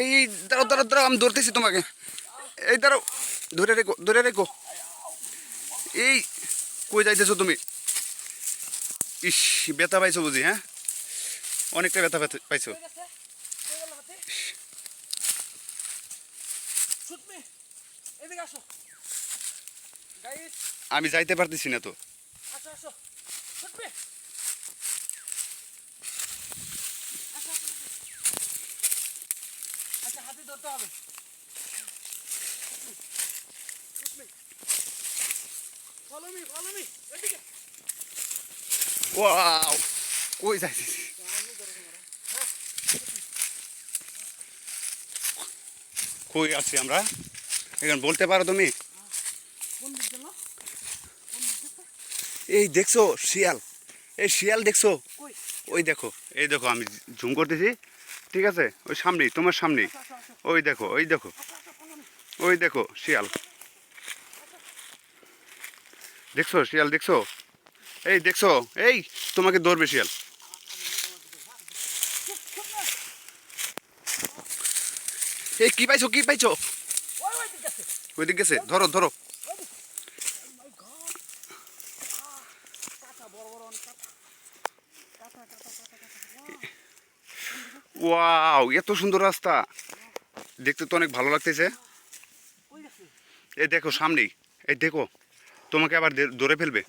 এই দাঁড়াও দাঁড়াও দাঁড়াও, আমি ধরতেছি তোমাকে। এই দাঁড়াও, ধরে রেখো ধরে রেখো। এই কই যাইতেছো তুমি? ইস, ব্যথা পাইছো বুঝি? হ্যাঁ, অনেকটা ব্যথা পাইছো। আমি যাইতে পারতেছি না তো। ওয়াও, কই যাইতেছি? কই আছি আমরা এখন বলতে পারো তুমি? এই দেখছো শিয়াল? এই শিয়াল দেখছো? ওই দেখো, এই দেখো, আমি জুম করতেছি, ঠিক আছে? ওই সামনেই, তোমার সামনেই। ওই দেখো, ওই দেখো, ওই দেখো শিয়াল। দেখছো শিয়াল? দেখছো? এই দেখছো? এই তোমাকে ধরবে শিয়াল। এই কি পাইছো? কি পাইছো? ওই দিক গেছে, ধরো ধরো। ওয়াও, এত সুন্দর রাস্তা, দেখতে তো অনেক ভালো লাগতেছে। এই দেখো সামনেই, এই দেখো, তোমাকে আবার ধরে ফেলবে।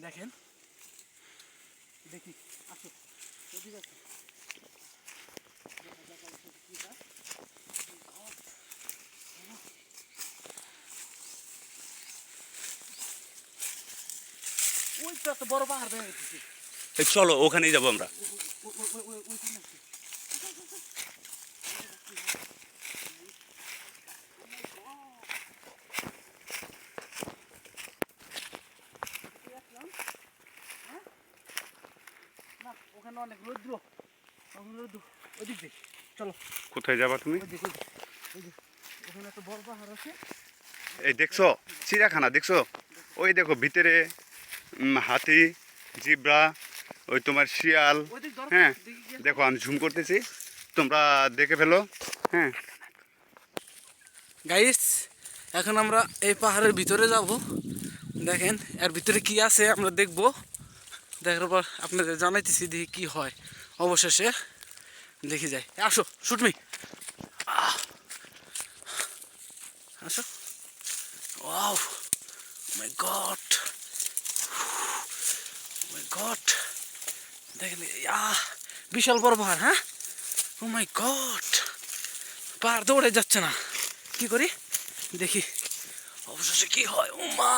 দেখেন, দেখি আসো। ওইটা তো বড় পাহাড় ভেঙে গেছে। চলো ওখানেই যাবো আমরা। ওখানে অনেক রৌদ্র, ওইদিক দেখ, চলো। কোথায় যাবা তুমি? ওখানে একটা বড় পাহাড় আছে। এই দেখছো চিড়িয়াখানা? দেখছো? ওই দেখো ভিতরে হাতি, জিব্রা, ওই তোমার শিয়াল। হ্যাঁ দেখো, আমি ঝুম করতেছি, তোমরা দেখে ফেলো। হ্যাঁ গাইস, এখন আমরা এই পাহাড়ের ভিতরে যাব। দেখেন এর ভিতরে কি আছে আমরা দেখব। দেখার পর আপনাদের জানাইতেছি দেখি কি হয়। অবশেষে দেখি যাই। আসো শুটমি, আসো। ওয়াও, মাই গড, মাই গড, দেখেন বিশাল বড় পাহাড়। হ্যাঁ, ও মাই গড, পাহাড় দৌড়ে যাচ্ছে না, কি করি দেখি অবশেষে কি হয়। ও মা,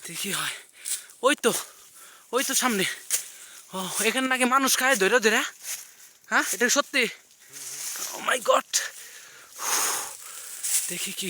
দেখি হয়। ওই তো, ওই তো সামনে। ও, এখানে নাকি মানুষ খায় ধরে ধরে। হ্যাঁ, এটা সত্যি? ও মাই গড, দেখি কি